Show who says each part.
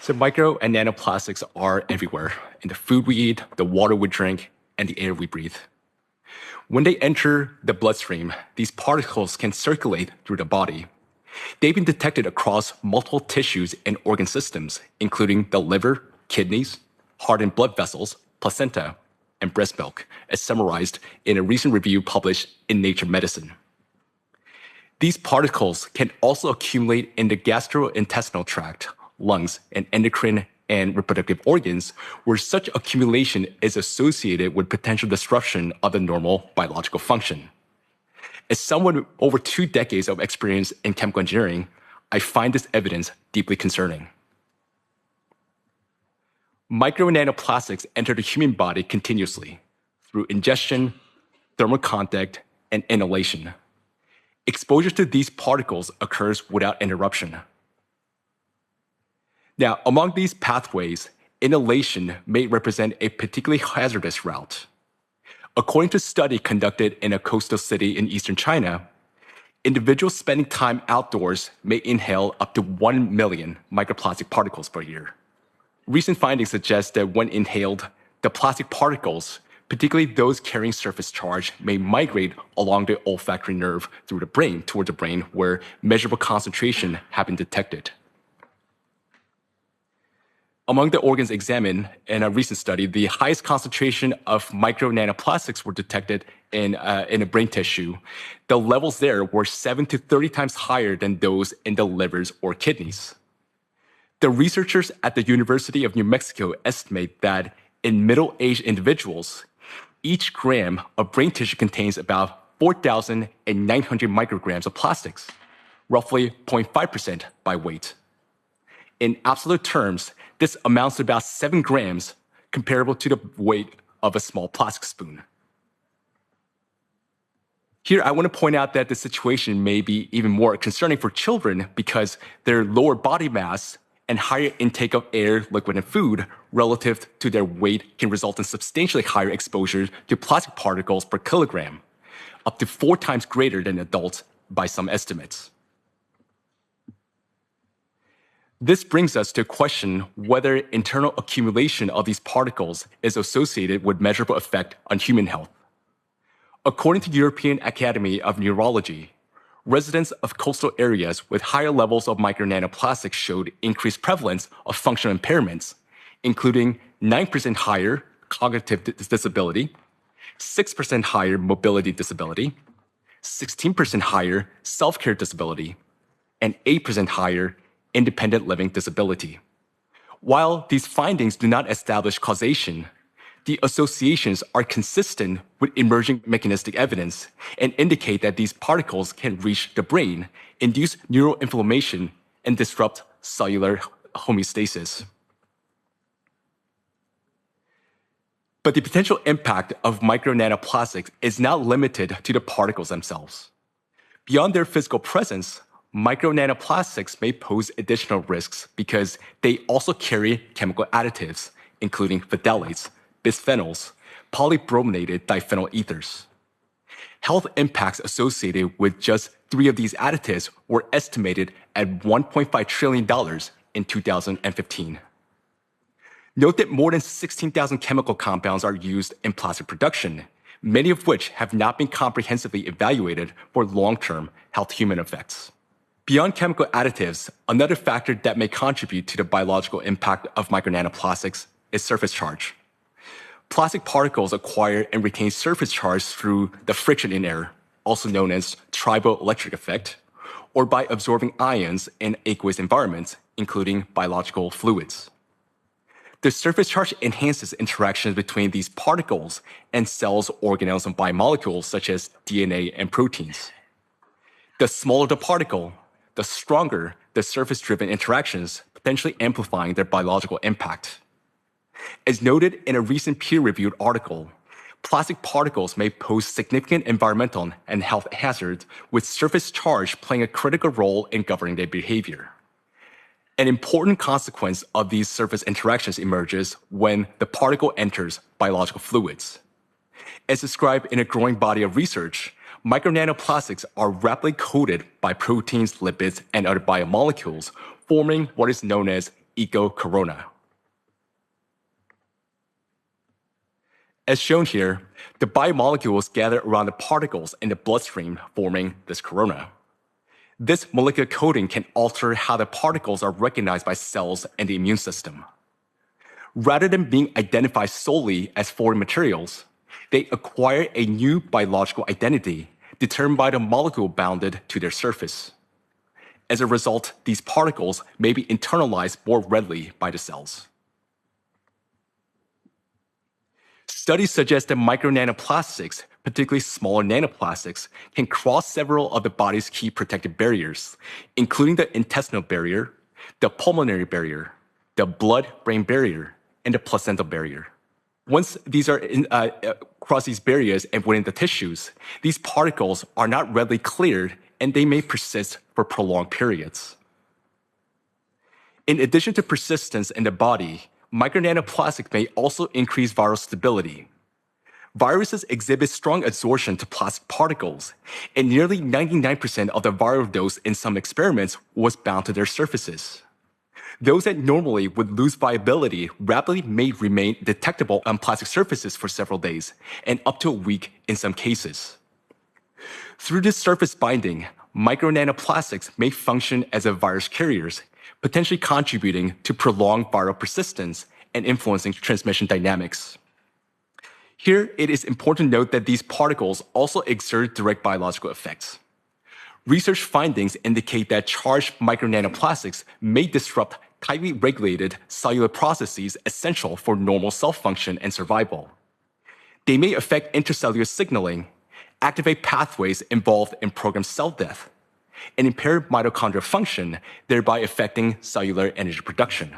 Speaker 1: So micro and nanoplastics are everywhere in the food we eat, the water we drink, and the air we breathe. When they enter the bloodstream, these particles can circulate through the body. They've been detected across multiple tissues and organ systems, including the liver, kidneys, heart and blood vessels, placenta, and breast milk, as summarized in a recent review published in Nature Medicine. These particles can also accumulate in the gastrointestinal tract, lungs, and endocrine and reproductive organs, where such accumulation is associated with potential disruption of the normal biological function. As someone with over 2 decades of experience in chemical engineering, I find this evidence deeply concerning. Micro and nanoplastics enter the human body continuously through ingestion, thermal contact, and inhalation. Exposure to these particles occurs without interruption. Now, among these pathways, inhalation may represent a particularly hazardous route. According to a study conducted in a coastal city in eastern China, individuals spending time outdoors may inhale up to 1 million microplastic particles per year. Recent findings suggest that when inhaled, the plastic particles, particularly those carrying surface charge, may migrate along the olfactory nerve through the brain towards the brain where measurable concentration have been detected. Among the organs examined in a recent study, the highest concentration of micro nanoplastics were detected in a brain tissue. The levels there were 7 to 30 times higher than those in the livers or kidneys. The researchers at the University of New Mexico estimate that in middle-aged individuals, each gram of brain tissue contains about 4,900 micrograms of plastics, roughly 0.5% by weight. In absolute terms, this amounts to about 7 grams, comparable to the weight of a small plastic spoon. Here, I want to point out that the situation may be even more concerning for children because their lower body mass and higher intake of air, liquid, and food relative to their weight can result in substantially higher exposure to plastic particles per kilogram, up to 4 times greater than adults by some estimates. This brings us to question whether internal accumulation of these particles is associated with measurable effect on human health. According to the European Academy of Neurology, residents of coastal areas with higher levels of micro nanoplastics showed increased prevalence of functional impairments, including 9% higher cognitive disability, 6% higher mobility disability, 16% higher self-care disability, and 8% higher independent living disability. While these findings do not establish causation, the associations are consistent with emerging mechanistic evidence and indicate that these particles can reach the brain, induce neuroinflammation, and disrupt cellular homeostasis. But the potential impact of micro nanoplastics is not limited to the particles themselves. Beyond their physical presence, micro nanoplastics may pose additional risks because they also carry chemical additives, including phthalates, bisphenols, polybrominated diphenyl ethers. Health impacts associated with just 3 of these additives were estimated at $1.5 trillion in 2015. Note that more than 16,000 chemical compounds are used in plastic production, many of which have not been comprehensively evaluated for long-term health-human effects. Beyond chemical additives, another factor that may contribute to the biological impact of micro nanoplastics is surface charge. Plastic particles acquire and retain surface charge through the friction in air, also known as triboelectric effect, or by absorbing ions in aqueous environments, including biological fluids. The surface charge enhances interactions between these particles and cells, organelles, and biomolecules such as DNA and proteins. The smaller the particle, the stronger the surface-driven interactions, potentially amplifying their biological impact. As noted in a recent peer-reviewed article, plastic particles may pose significant environmental and health hazards, with surface charge playing a critical role in governing their behavior. An important consequence of these surface interactions emerges when the particle enters biological fluids. As described in a growing body of research, micro nanoplastics are rapidly coated by proteins, lipids, and other biomolecules, forming what is known as eco-corona. As shown here, the biomolecules gather around the particles in the bloodstream, forming this corona. This molecular coating can alter how the particles are recognized by cells and the immune system. Rather than being identified solely as foreign materials, they acquire a new biological identity determined by the molecule bounded to their surface. As a result, these particles may be internalized more readily by the cells. Studies suggest that micronanoplastics, particularly smaller nanoplastics, can cross several of the body's key protective barriers, including the intestinal barrier, the pulmonary barrier, the blood-brain barrier, and the placental barrier. Once these are cross these barriers and within the tissues, these particles are not readily cleared and they may persist for prolonged periods. In addition to persistence in the body, micronanoplastics may also increase viral stability. Viruses exhibit strong adsorption to plastic particles, and nearly 99% of the viral dose in some experiments was bound to their surfaces. Those that normally would lose viability rapidly may remain detectable on plastic surfaces for several days, and up to a week in some cases. Through this surface binding, micronanoplastics may function as a virus carriers, potentially contributing to prolonged viral persistence and influencing transmission dynamics. Here, it is important to note that these particles also exert direct biological effects. Research findings indicate that charged micronanoplastics may disrupt tightly regulated cellular processes essential for normal cell function and survival. They may affect intercellular signaling, activate pathways involved in programmed cell death, and impair mitochondrial function, thereby affecting cellular energy production.